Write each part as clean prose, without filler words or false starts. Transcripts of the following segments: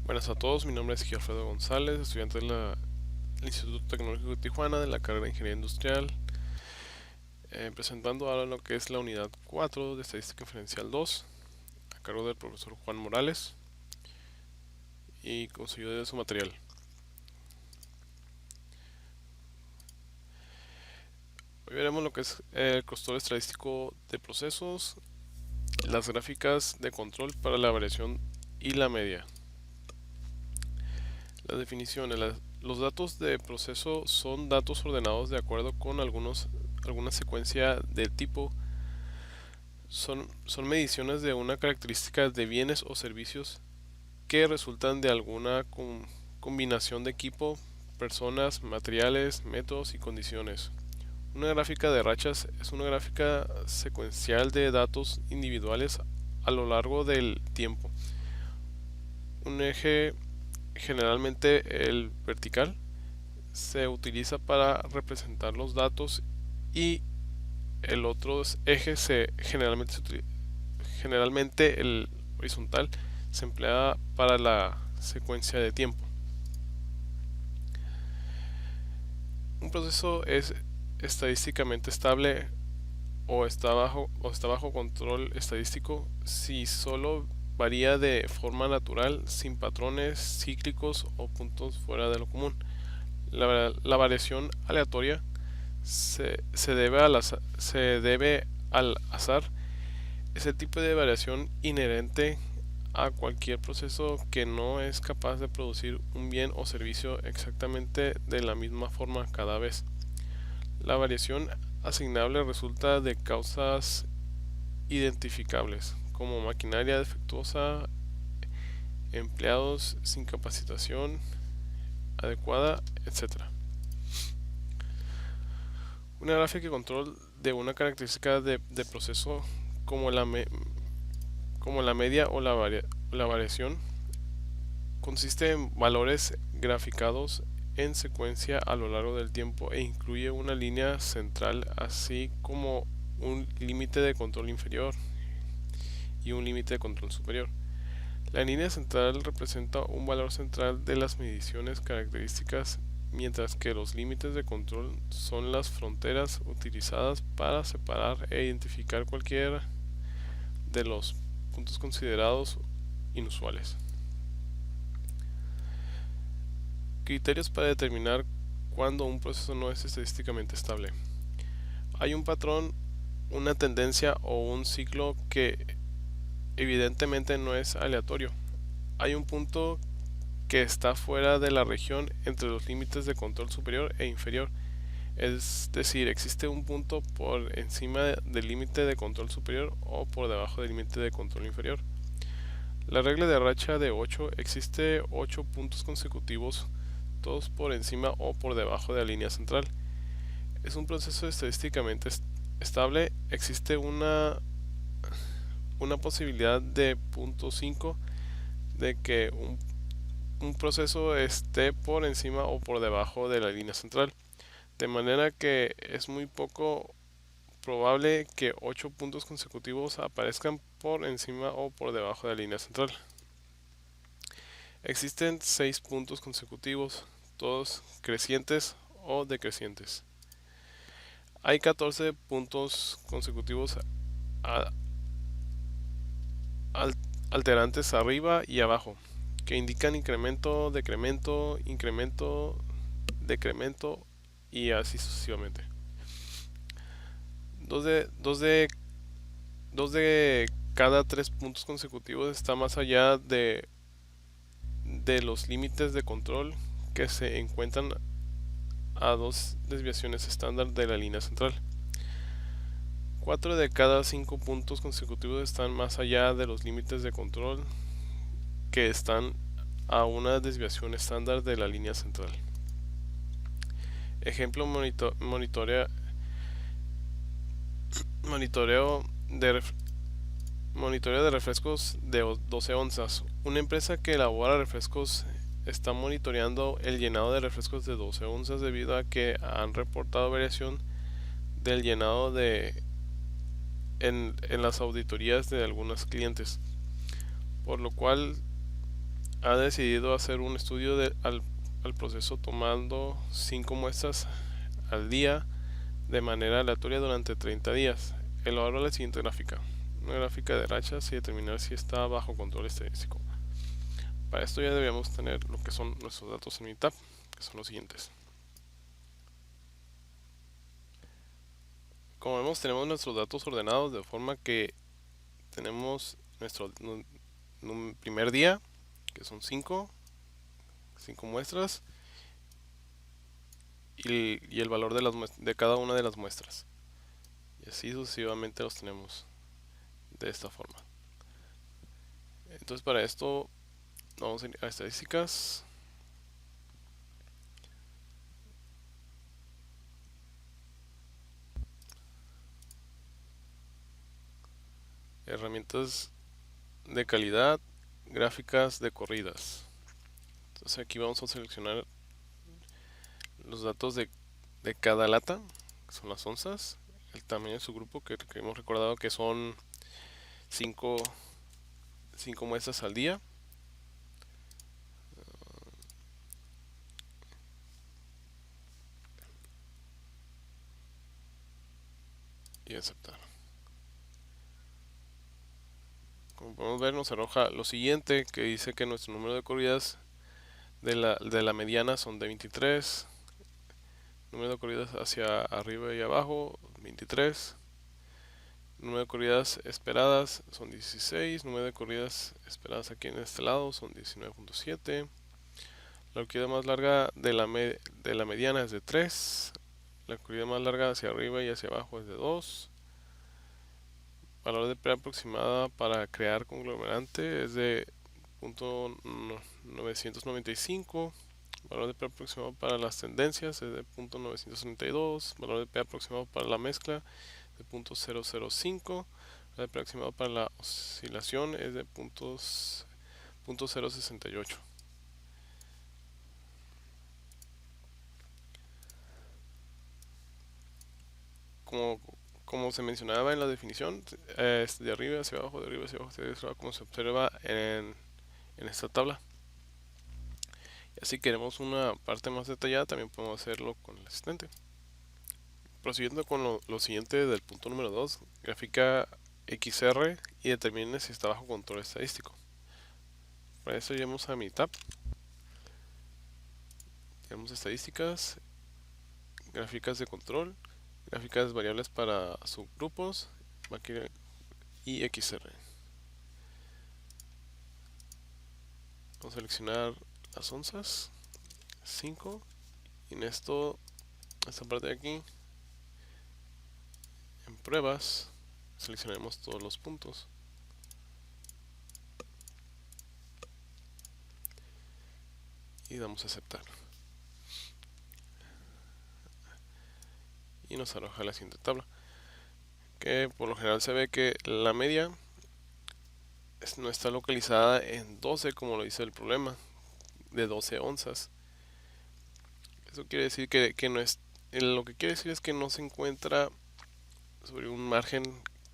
Buenas a todos, mi nombre es Gilfredo González, estudiante del Instituto Tecnológico de Tijuana de la carrera de Ingeniería Industrial, presentando ahora lo que es la unidad 4 de Estadística Inferencial 2, a cargo del profesor Juan Morales y con su ayuda de su material. Hoy veremos lo que es el costor estadístico de procesos, las gráficas de control para la variación y la media. Las definiciones. Los datos de proceso son datos ordenados de acuerdo con alguna secuencia de tipo. Son mediciones de una característica de bienes o servicios que resultan de alguna combinación de equipo, personas, materiales, métodos y condiciones. Una gráfica de rachas es una gráfica secuencial de datos individuales a lo largo del tiempo. Un eje, generalmente el vertical, se utiliza para representar los datos y el otro eje generalmente el horizontal se emplea para la secuencia de tiempo. Un proceso es estadísticamente estable o está bajo control estadístico si solo varía de forma natural, sin patrones cíclicos o puntos fuera de lo común. La variación aleatoria se debe al azar. Es el tipo de variación inherente a cualquier proceso que no es capaz de producir un bien o servicio exactamente de la misma forma cada vez. La variación asignable resulta de causas identificables, como maquinaria defectuosa, empleados sin capacitación adecuada, etc. Una gráfica de control de una característica de proceso como la media o la variación consiste en valores graficados en secuencia a lo largo del tiempo e incluye una línea central así como un límite de control inferior y un límite de control superior. La línea central representa un valor central de las mediciones características, mientras que los límites de control son las fronteras utilizadas para separar e identificar cualquiera de los puntos considerados inusuales. Criterios para determinar cuándo un proceso no es estadísticamente estable. Hay un patrón, una tendencia o un ciclo que evidentemente no es aleatorio. Hay un punto que está fuera de la región entre los límites de control superior e inferior. Es decir, existe un punto por encima del límite de control superior o por debajo del límite de control inferior. La regla de racha de 8 existe 8 puntos consecutivos, todos por encima o por debajo de la línea central. Es un proceso estadísticamente estable. Existe una posibilidad de 0.5 de que un proceso esté por encima o por debajo de la línea central, de manera que es muy poco probable que 8 puntos consecutivos aparezcan por encima o por debajo de la línea central. Existen 6 puntos consecutivos, todos crecientes o decrecientes. Hay 14 puntos consecutivos alterantes arriba y abajo, que indican incremento, decremento, incremento, decremento y así sucesivamente. Dos de cada 3 puntos consecutivos está más allá de los límites de control que se encuentran a 2 desviaciones estándar de la línea central. 4 de cada 5 puntos consecutivos están más allá de los límites de control que están a una desviación estándar de la línea central. Ejemplo: monitoreo de refrescos de 12 onzas. Una empresa que elabora refrescos está monitoreando el llenado de refrescos de 12 onzas debido a que han reportado variación del llenado en las auditorías de algunos clientes, por lo cual ha decidido hacer un estudio al proceso tomando 5 muestras al día de manera aleatoria durante 30 días. Elabora la siguiente gráfica. Una gráfica de rachas y determinar si está bajo control estadístico. Para esto ya debemos tener lo que son nuestros datos en Minitab, que son los siguientes. Como vemos, tenemos nuestros datos ordenados de forma que tenemos nuestro primer día, que son 5 muestras, y el valor de cada una de las muestras. Y así sucesivamente los tenemos de esta forma. Entonces para esto vamos a ir a estadísticas. Herramientas de calidad, gráficas de corridas. Entonces aquí vamos a seleccionar los datos de cada lata, que son las onzas, el tamaño de su grupo, que hemos recordado que son 5 muestras al día. Y aceptar. Como podemos ver, nos arroja lo siguiente, que dice que nuestro número de corridas de la mediana son de 23, número de corridas hacia arriba y abajo 23, número de corridas esperadas son 16, número de corridas esperadas aquí en este lado son 19.7, la corrida más larga de la mediana es de 3, la corrida más larga hacia arriba y hacia abajo es de 2, valor de P aproximada para crear conglomerante es de .995, valor de P aproximado para las tendencias es de .932, valor de P aproximado para la mezcla de .005, valor de P aproximado para la oscilación es de .068. Como se mencionaba en la definición, de arriba hacia abajo, de arriba hacia abajo, de arriba hacia abajo, como se observa en esta tabla. Y si queremos una parte más detallada, también podemos hacerlo con el asistente. Prosiguiendo con lo siguiente del punto número 2, gráfica XR y determine si está bajo control estadístico. Para eso iremos a Minitab, tenemos estadísticas, gráficas de control, gráficas variables para subgrupos y XR. Vamos a seleccionar las onzas, 5, y en esta parte de aquí, en pruebas, seleccionaremos todos los puntos. Y damos a aceptar. Y nos arroja la siguiente tabla, que por lo general se ve que la media no está localizada en 12 como lo dice el problema, de 12 onzas. Eso quiere decir que no es, lo que quiere decir es que no se encuentra sobre un margen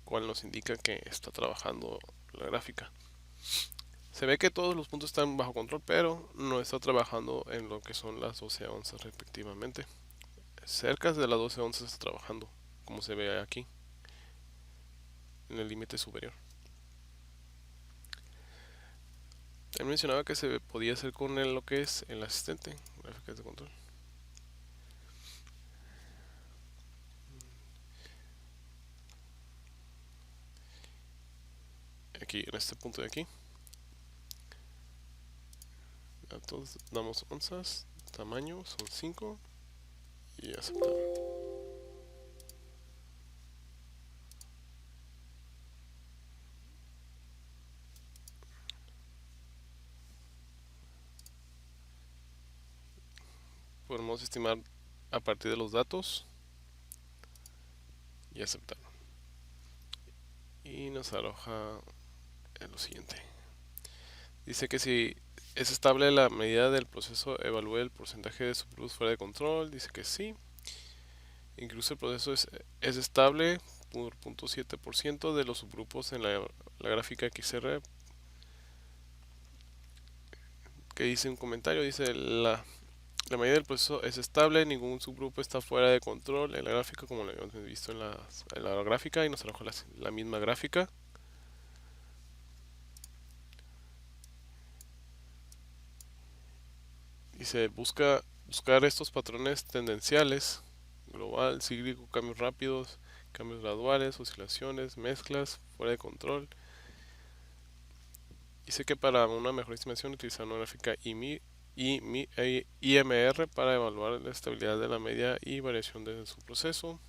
cual nos indica que está trabajando la gráfica. Se ve que todos los puntos están bajo control, pero no está trabajando en lo que son las 12 onzas respectivamente. Cerca de las 12 onzas está trabajando, como se ve aquí, en el límite superior. También mencionaba que se podía hacer con lo que es el asistente, gráficas de control. Aquí, en este punto de aquí. Entonces damos onzas, tamaño son 5 y aceptar. Podemos estimar a partir de los datos y aceptar. Y nos arroja lo siguiente. Dice que si es estable la medida del proceso, evalúe el porcentaje de subgrupos fuera de control. Dice que sí. Incluso el proceso es estable por 0.7% de los subgrupos en la gráfica XR. que dice un comentario, dice la medida del proceso es estable, ningún subgrupo está fuera de control en la gráfica, como lo habíamos visto en la gráfica, y nos arrojó la misma gráfica. Dice buscar estos patrones tendenciales, global, cíclico, cambios rápidos, cambios graduales, oscilaciones, mezclas, fuera de control. Dice que para una mejor estimación utilizar una gráfica IMR para evaluar la estabilidad de la media y variación de su proceso.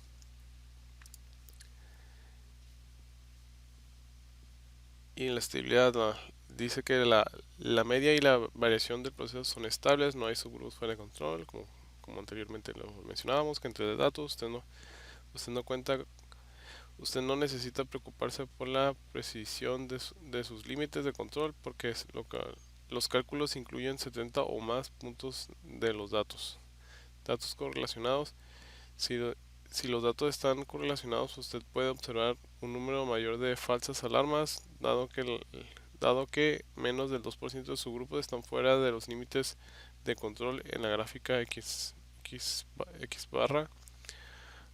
Y la estabilidad dice que la media y la variación del proceso son estables, no hay subgrupos fuera de control, como anteriormente lo mencionábamos, que entre datos usted no necesita preocuparse por la precisión de sus límites de control, porque los cálculos incluyen 70 o más puntos de los datos correlacionados. Si los datos están correlacionados, usted puede observar un número mayor de falsas alarmas, dado que menos del 2% de su grupo están fuera de los límites de control en la gráfica X barra.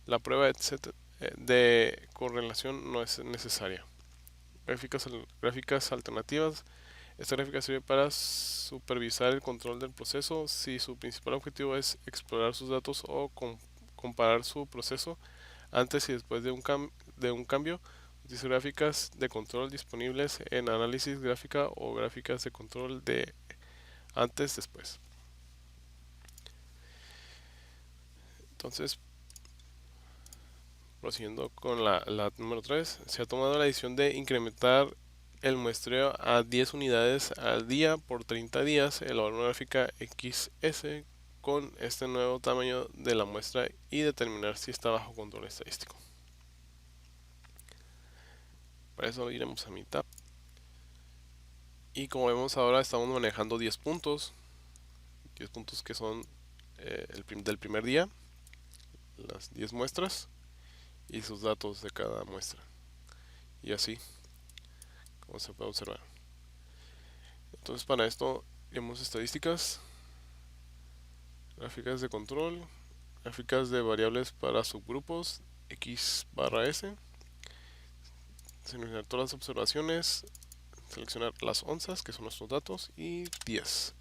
La prueba de correlación no es necesaria. Gráficas alternativas. Esta gráfica sirve para supervisar el control del proceso. Si su principal objetivo es explorar sus datos o comparar su proceso antes y después de un cambio, utiliza gráficas de control disponibles en análisis gráfica o gráficas de control de antes-después. Entonces, prosiguiendo con la número 3, se ha tomado la decisión de incrementar el muestreo a 10 unidades al día por 30 días, elaborar una gráfica XS con este nuevo tamaño de la muestra y determinar si está bajo control estadístico. Para eso iremos a mitad. Y como vemos ahora estamos manejando 10 puntos que son del primer día, las 10 muestras y sus datos de cada muestra. Y así, como se puede observar. Entonces para esto vemos estadísticas, gráficas de control, gráficas de variables para subgrupos, X barra S, seleccionar todas las observaciones, seleccionar las onzas, que son nuestros datos, y 10.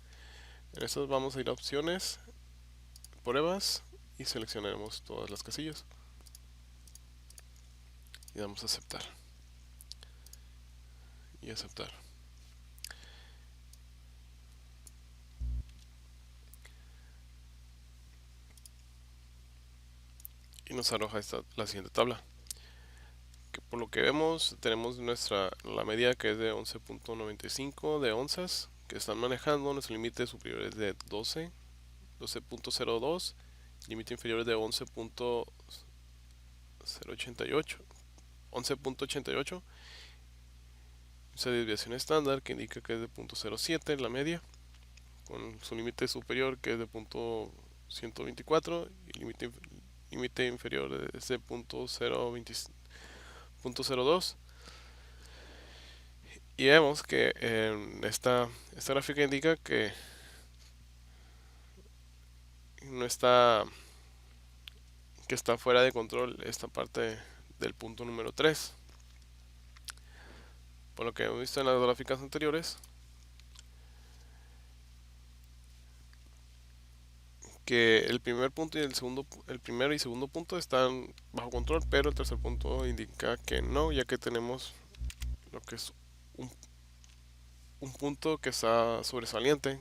En estas vamos a ir a opciones, pruebas, y seleccionaremos todas las casillas. Y damos a aceptar. Y aceptar. Y nos arroja la siguiente tabla. Que por lo que vemos tenemos la media que es de 11.95 de onzas que están manejando. Nuestro límite superior es de 12.02, límite inferior es de 11.88, esa desviación estándar que indica que es de 0.07 la media, con su límite superior que es de 0.124 y límite inferior es de 0.02. Y vemos que esta gráfica indica que no está fuera de control esta parte del punto número 3. Por lo que hemos visto en las gráficas anteriores, que el primer punto y el primero y segundo punto están bajo control, pero el tercer punto indica que no, ya que tenemos lo que es un punto que está sobresaliente.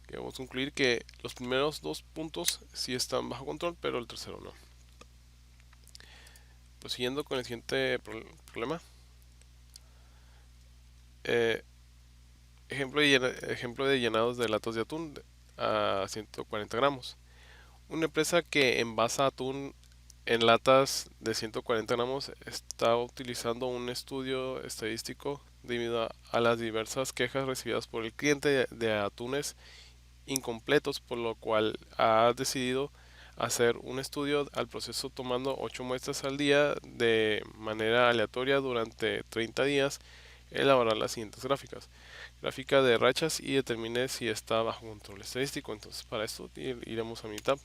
Que vamos a concluir que los primeros dos puntos sí están bajo control, pero el tercero no. Prosiguiendo con el siguiente problema. Ejemplo de llenados de latas de atún a 140 gramos. Una empresa que envasa atún en latas de 140 gramos está utilizando un estudio estadístico debido a las diversas quejas recibidas por el cliente de atunes incompletos, por lo cual ha decidido hacer un estudio al proceso tomando 8 muestras al día de manera aleatoria durante 30 días, elaborar las siguientes gráficas. gráfica de rachas y determine si está bajo control estadístico. Entonces para esto iremos a mi tab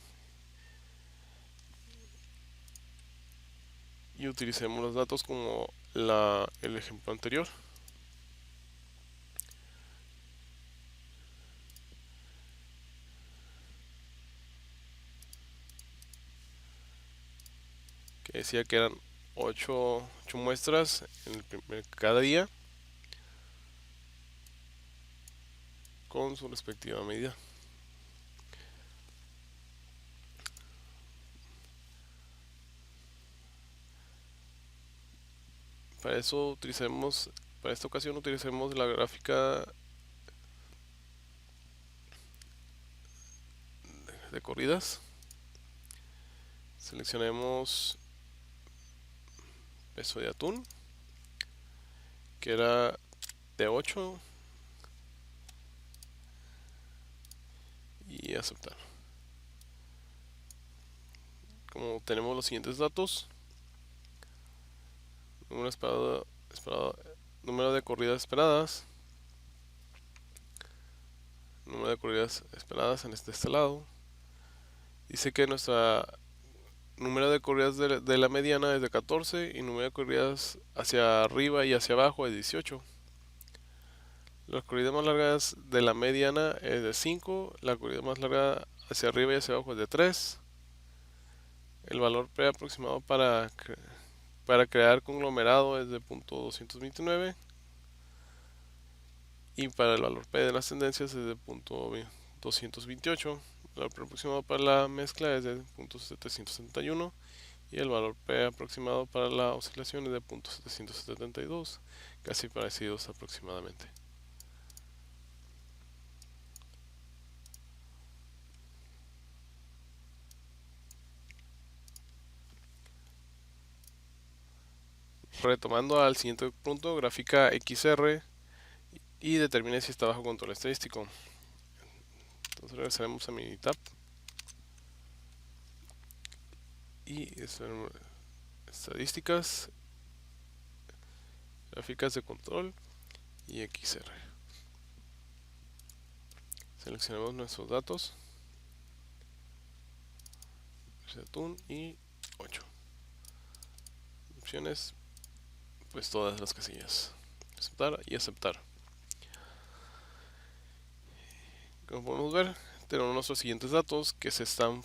y utilicemos los datos como el ejemplo anterior. Que decía que eran 8 muestras en cada día con su respectiva medida. Para eso para esta ocasión utilicemos la gráfica de corridas. Seleccionemos peso de atún, que era de 8, y aceptar. Como tenemos los siguientes datos: número de corridas esperadas, número de corridas esperadas en este lado. Dice que nuestra número de corridas de la mediana es de 14 y número de corridas hacia arriba y hacia abajo es 18. Las corridas más largas de la mediana es de 5, la corrida más larga hacia arriba y hacia abajo es de 3. El valor P aproximado para crear conglomerado es de .229 y para el valor P de las tendencias es de .228. El valor P aproximado para la mezcla es de .771 y el valor P aproximado para la oscilación es de .772, casi parecidos aproximadamente. Retomando al siguiente punto, gráfica XR y determine si está bajo control estadístico. Entonces regresaremos a mi tab y estadísticas, gráficas de control y XR. Seleccionamos nuestros datos, atún y 8. Opciones, pues todas las casillas. Aceptar y aceptar. Como podemos ver, tenemos nuestros siguientes datos que están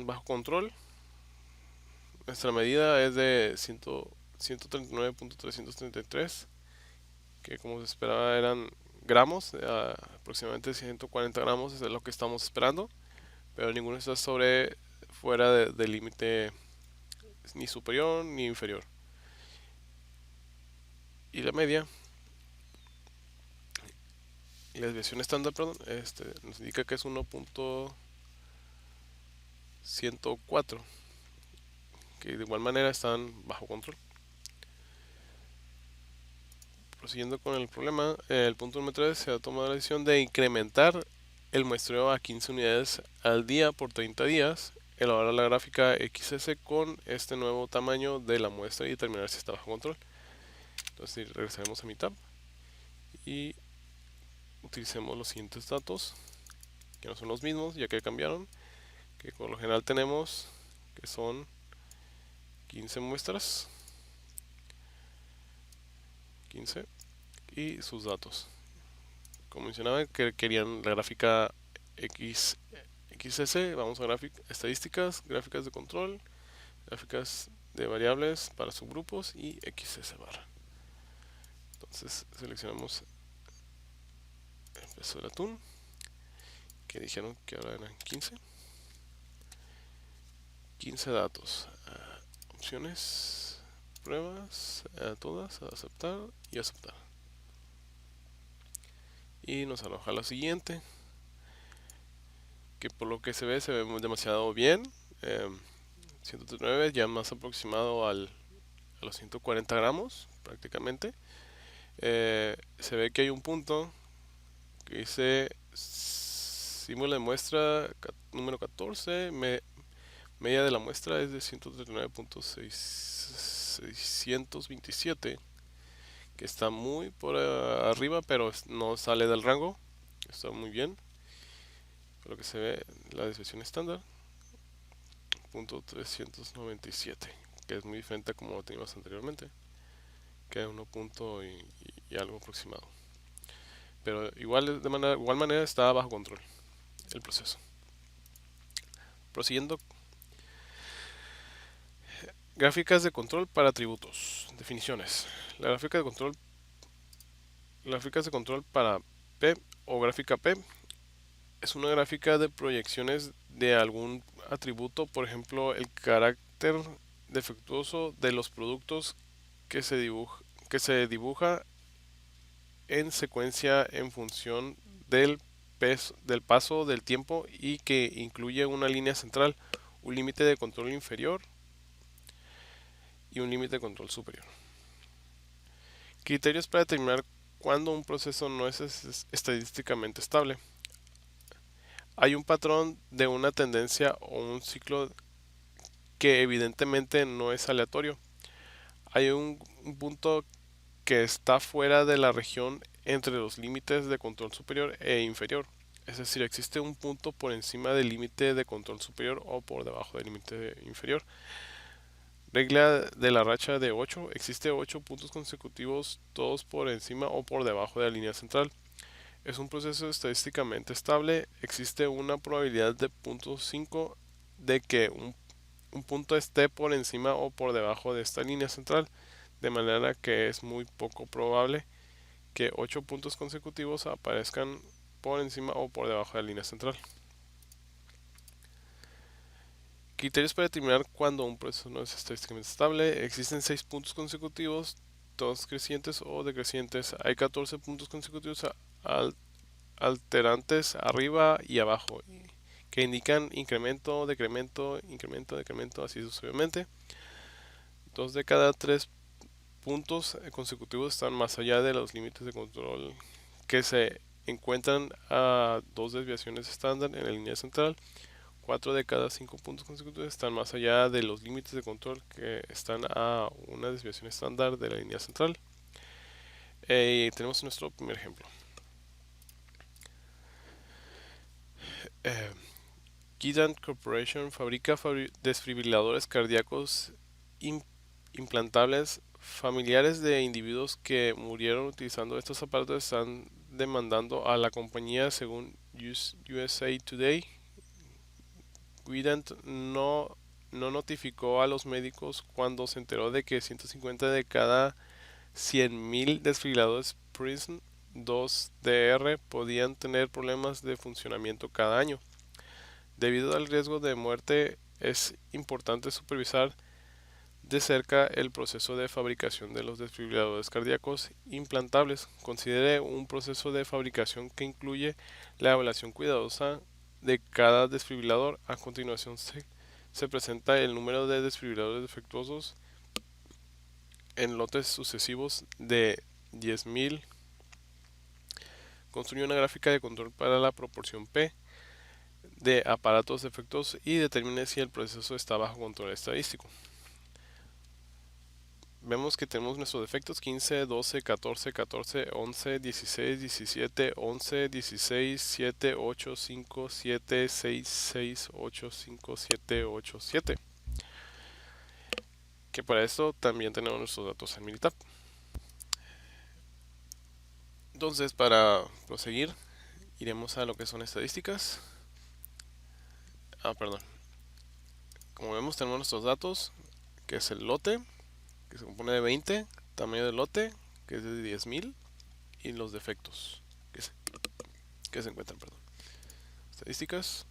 bajo control. Nuestra medida es de 139.333, que como se esperaba eran gramos, aproximadamente 140 gramos es lo que estamos esperando, pero ninguno está fuera del límite ni superior ni inferior. Y la media, la desviación estándar, perdón, nos indica que es 1.104, que de igual manera están bajo control. Prosiguiendo con el problema, el punto número 3, se ha tomado la decisión de incrementar el muestreo a 15 unidades al día por 30 días, elaborar la gráfica XS con este nuevo tamaño de la muestra y determinar si está bajo control. Entonces regresaremos a mi tab y utilicemos los siguientes datos, que no son los mismos ya que cambiaron, que por lo general tenemos que son 15 muestras, 15, y sus datos. Como mencionaba, que querían la gráfica XS, vamos a estadísticas, gráficas de control, gráficas de variables para subgrupos y XS barra. Entonces seleccionamos el peso del atún, que dijeron que ahora eran 15. 15 datos, opciones, pruebas, todas, aceptar y aceptar. Y nos arroja la siguiente, que por lo que se ve demasiado bien. 139 ya más aproximado a los 140 gramos prácticamente. Se ve que hay un punto que dice símbolo de muestra número 14, media de la muestra es de 139.627, que está muy por arriba, pero no sale del rango. Está muy bien. Por lo que se ve la desviación estándar, punto 397, que es muy diferente a como lo teníamos anteriormente, que era 1 punto y algo aproximado. Pero igual manera está bajo control el proceso. Prosiguiendo, gráficas de control para atributos. Definiciones. La gráfica de control, gráficas de control para P o gráfica P es una gráfica de proyecciones de algún atributo, por ejemplo, el carácter defectuoso de los productos que se dibuja en secuencia en función del paso del tiempo y que incluye una línea central, un límite de control inferior y un límite de control superior. Criterios para determinar cuándo un proceso no es estadísticamente estable. Hay un patrón de una tendencia o un ciclo que evidentemente no es aleatorio. Hay un punto que está fuera de la región entre los límites de control superior e inferior. Es decir, existe un punto por encima del límite de control superior o por debajo del límite inferior. Regla de la racha de 8. Existe 8 puntos consecutivos, todos por encima o por debajo de la línea central. Es un proceso estadísticamente estable. Existe una probabilidad de 0.5 de que un punto esté por encima o por debajo de esta línea central, de manera que es muy poco probable que 8 puntos consecutivos aparezcan por encima o por debajo de la línea central. Criterios para determinar cuando un proceso no es estadísticamente estable. Existen 6 puntos consecutivos, todos crecientes o decrecientes. Hay 14 puntos consecutivos alterantes arriba y abajo, que indican incremento, decremento, incremento, decremento, así sucesivamente. 2 de cada 3 puntos consecutivos están más allá de los límites de control que se encuentran a 2 desviaciones estándar en la línea central. 4 de cada 5 puntos consecutivos están más allá de los límites de control que están a una desviación estándar de la línea central. Tenemos nuestro primer ejemplo. Guidant Corporation fabrica desfibriladores cardíacos implantables. Familiares de individuos que murieron utilizando estos aparatos están demandando a la compañía, según USA Today. Guidant no notificó a los médicos cuando se enteró de que 150 de cada 100.000 desfibriladores Prism 2DR podían tener problemas de funcionamiento cada año. Debido al riesgo de muerte, es importante supervisar de cerca el proceso de fabricación de los desfibriladores cardíacos implantables. Considere un proceso de fabricación que incluye la evaluación cuidadosa de cada desfibrilador. A continuación se presenta el número de desfibriladores defectuosos en lotes sucesivos de 10.000. Construye una gráfica de control para la proporción P de aparatos defectuosos y determine si el proceso está bajo control estadístico. Vemos que tenemos nuestros defectos: 15, 12, 14, 14, 11, 16, 17, 11, 16, 7, 8, 5, 7, 6, 6, 8, 5, 7, 8, 7. Que para esto también tenemos nuestros datos en Minitab. Entonces, para proseguir, iremos a lo que son estadísticas. Perdón. Como vemos, tenemos nuestros datos, que es el lote, que se compone de 20, tamaño del lote, que es de 10.000, y los defectos que se encuentran. Perdón. Estadísticas,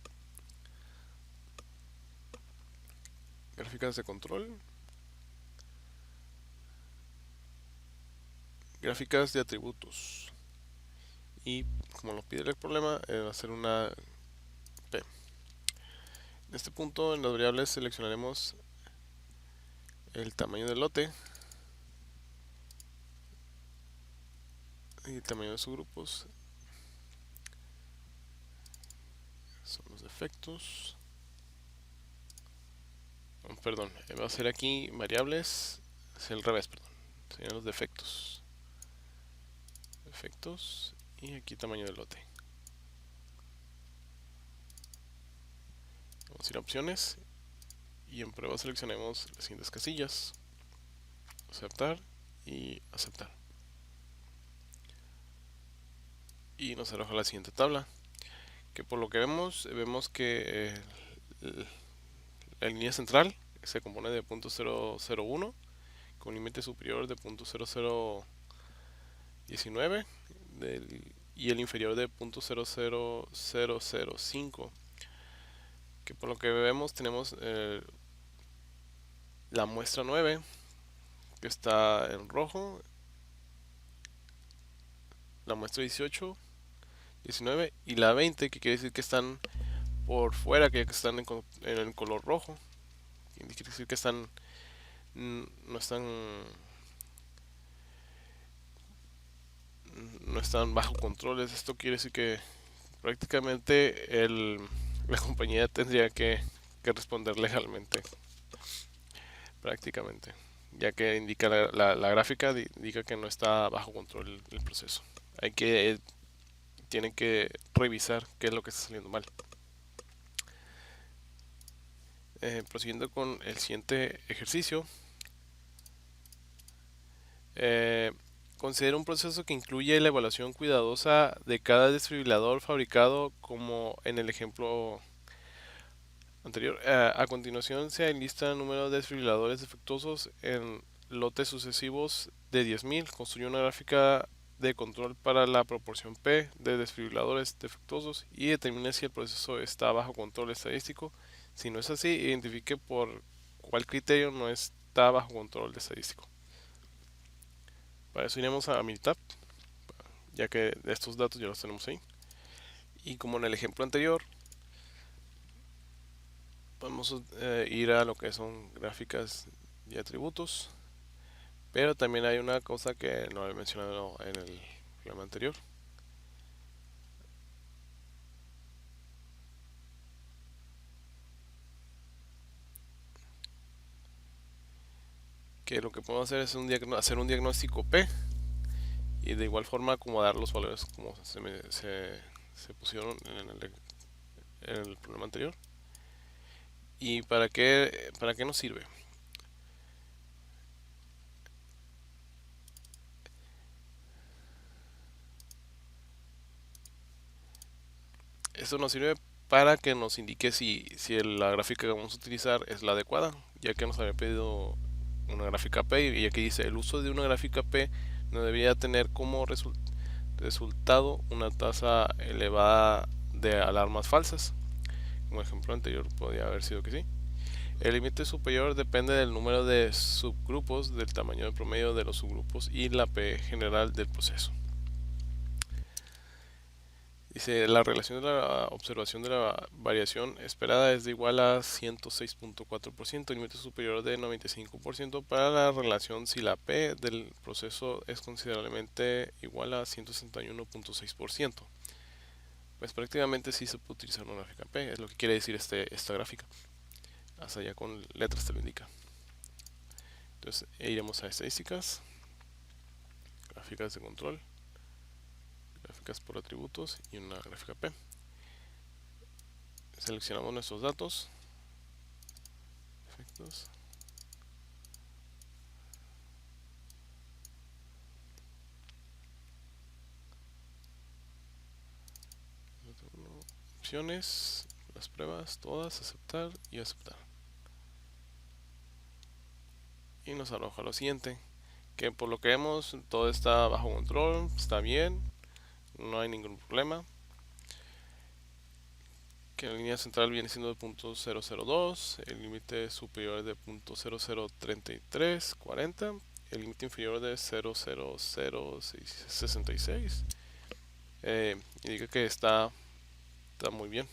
gráficas de control, gráficas de atributos. Y como lo pide el problema, va a ser una P. En este punto, en las variables seleccionaremos el tamaño del lote y el tamaño de subgrupos. Son los defectos. Perdón, va a ser aquí variables, es el revés, perdón, serían los defectos. efectos y aquí tamaño del lote. Vamos a ir a opciones y en prueba seleccionemos las siguientes casillas: aceptar y aceptar, y nos arroja la siguiente tabla, que por lo que vemos que la línea central se compone de 0.001 con límite superior de 0.0019 y el inferior de 0.00005, que por lo que vemos tenemos la muestra 9 que está en rojo, la muestra 18, 19 y la 20, que quiere decir que están por fuera, que están en el color rojo, quiere decir que están no están bajo controles. Esto quiere decir que prácticamente la compañía tendría que responder legalmente, prácticamente, ya que indica la gráfica indica que no está bajo control el proceso. Tienen que revisar qué es lo que está saliendo mal. Prosiguiendo con el siguiente ejercicio, considera un proceso que incluye la evaluación cuidadosa de cada desfibrilador fabricado como en el ejemplo anterior. A continuación se enlista el número de desfibriladores defectuosos en lotes sucesivos de 10.000. Construye una gráfica de control para la proporción P de desfibriladores defectuosos y determine si el proceso está bajo control estadístico. Si no es así, identifique por cuál criterio no está bajo control estadístico. Para eso iremos a Minitab, ya que estos datos ya los tenemos ahí. Y como en el ejemplo anterior, podemos ir a lo que son gráficas y atributos, pero también hay una cosa que no he mencionado en el problema anterior, que lo que podemos hacer es hacer un diagnóstico P y de igual forma acomodar los valores como se pusieron en el problema anterior. ¿Y para qué nos sirve? Esto nos sirve para que nos indique si la gráfica que vamos a utilizar es la adecuada, ya que nos había pedido una gráfica P y aquí dice: el uso de una gráfica P no debería tener como resultado una tasa elevada de alarmas falsas. Como ejemplo anterior podría haber sido que sí. El límite superior depende del número de subgrupos, del tamaño del promedio de los subgrupos y la P general del proceso. Dice: la relación de la observación de la variación esperada es de igual a 106.4%, límite superior de 95% para la relación si la P del proceso es considerablemente igual a 161.6%. Pues prácticamente sí se puede utilizar una gráfica P, es lo que quiere decir esta gráfica. Hasta allá con letras te lo indica. Entonces iremos a estadísticas, gráficas de control, gráficas por atributos y una gráfica P. Seleccionamos nuestros datos, efectos, opciones, las pruebas, todas, aceptar y aceptar. Y nos arroja lo siguiente, que por lo que vemos todo está bajo control, está bien, no hay ningún problema. Que la línea central viene siendo de 0.002, el límite superior de 0.003340, el límite inferior de 0.00666. Indica que está muy bien.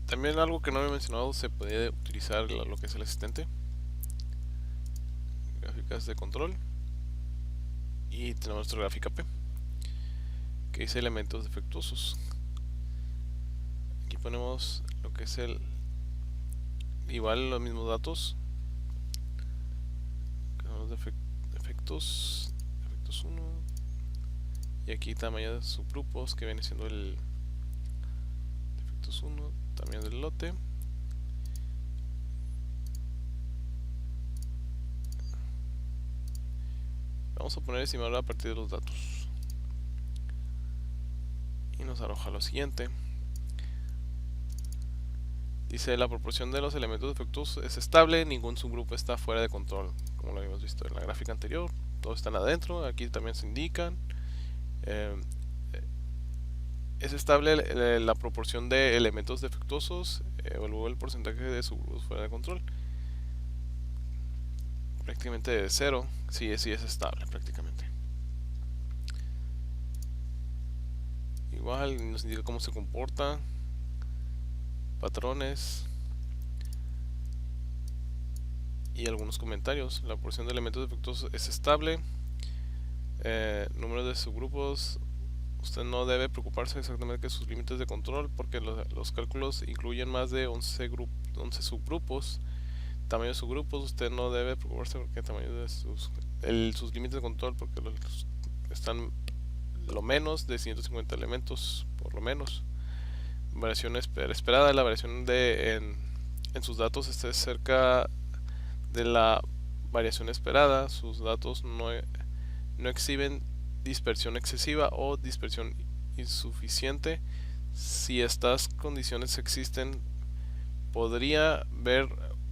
También algo que no he mencionado, se puede utilizar lo que es el asistente, gráficas de control, y tenemos nuestra gráfica P que dice elementos defectuosos. Aquí ponemos lo que es igual los mismos datos, efectos defectos 1, y aquí tamaño de subgrupos, que viene siendo el defectos 1, tamaño del lote. Vamos a poner estimador a partir de los datos y nos arroja lo siguiente. Dice: la proporción de los elementos defectuosos es estable, ningún subgrupo está fuera de control, como lo habíamos visto en la gráfica anterior. Todos están adentro, aquí también se indican. Es estable la proporción de elementos defectuosos o luego el porcentaje de subgrupos fuera de control. Prácticamente de 0, sí es estable prácticamente. Igual nos indica cómo se comporta, patrones y algunos comentarios. La proporción de elementos defectuosos es estable. Número de subgrupos, usted no debe preocuparse exactamente de sus límites de control porque los cálculos incluyen más de 11 subgrupos. Tamaño de subgrupos, usted no debe preocuparse porque el tamaño de sus límites de control, porque están lo menos de 150 elementos por lo menos. Variación esperada, la variación en sus datos esté cerca de la variación esperada. Sus datos no exhiben dispersión excesiva o dispersión insuficiente. Si estas condiciones existen, podría ver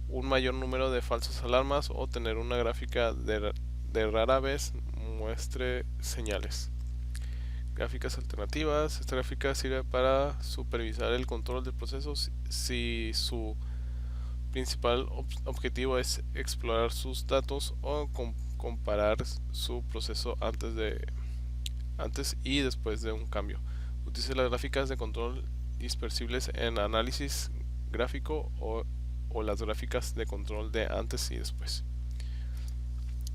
un mayor número de falsas alarmas o tener una gráfica de rara vez muestre señales. Gráficas alternativas. Esta gráfica sirve para supervisar el control del proceso si su principal objetivo es explorar sus datos o comparar su proceso antes y después de un cambio. Utilice las gráficas de control dispersibles en análisis gráfico o las gráficas de control de antes y después.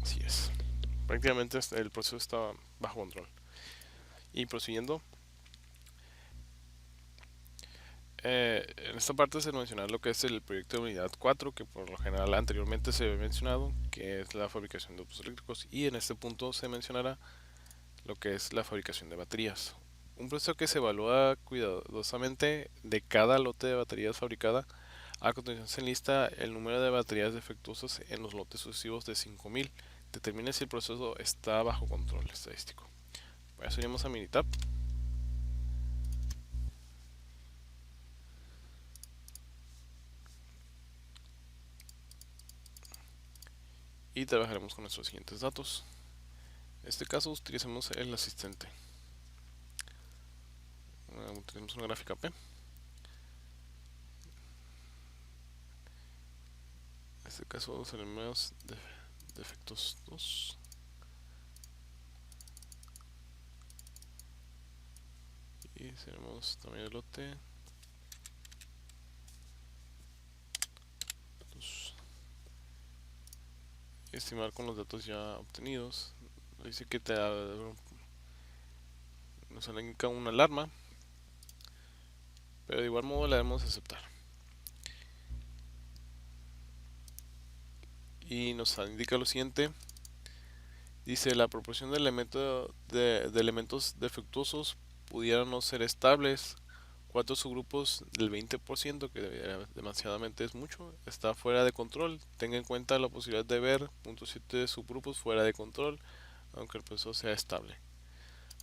Así es. Prácticamente el proceso está bajo control. Y prosiguiendo, en esta parte se menciona lo que es el proyecto de unidad 4, que por lo general anteriormente se había mencionado, que es la fabricación de autos eléctricos, y en este punto se mencionará lo que es la fabricación de baterías. Un proceso que se evalúa cuidadosamente de cada lote de baterías fabricada. A continuación se enlista el número de baterías defectuosas en los lotes sucesivos de 5000. Determine si el proceso está bajo control estadístico. Para eso iremos a Minitab. Y trabajaremos con nuestros siguientes datos. En este caso utilizamos el asistente. Tenemos una gráfica P. En este caso usaremos defectos 2. Y seremos tamaño de lote 2. Estimar con los datos ya obtenidos. Dice que nos indica una alarma, pero de igual modo la debemos aceptar. Y nos indica lo siguiente. Dice: la proporción de elementos defectuosos pudieran no ser estables. 4 subgrupos del 20%, que demasiadamente es mucho, está fuera de control. Tenga en cuenta la posibilidad de ver 0.7 subgrupos fuera de control, aunque el proceso sea estable.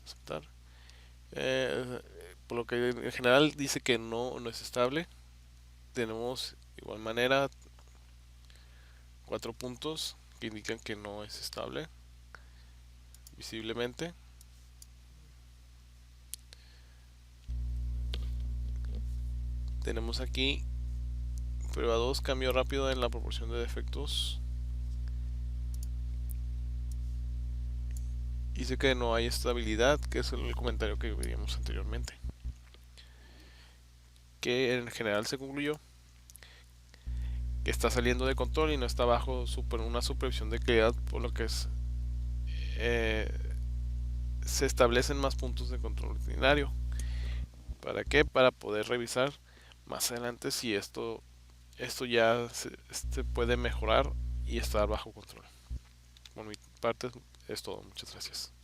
Aceptar. Por lo que en general dice que no es estable. Tenemos de igual manera 4 puntos que indican que no es estable visiblemente. Tenemos aquí prueba 2, cambio rápido en la proporción de defectos. Dice que no hay estabilidad, que es el comentario que veíamos anteriormente. Que en general se concluyó que está saliendo de control y no está bajo una supervisión de calidad, por lo que se establecen más puntos de control ordinario. ¿Para qué? Para poder revisar más adelante si esto ya se puede mejorar y estar bajo control. Por mi parte es todo. Muchas gracias.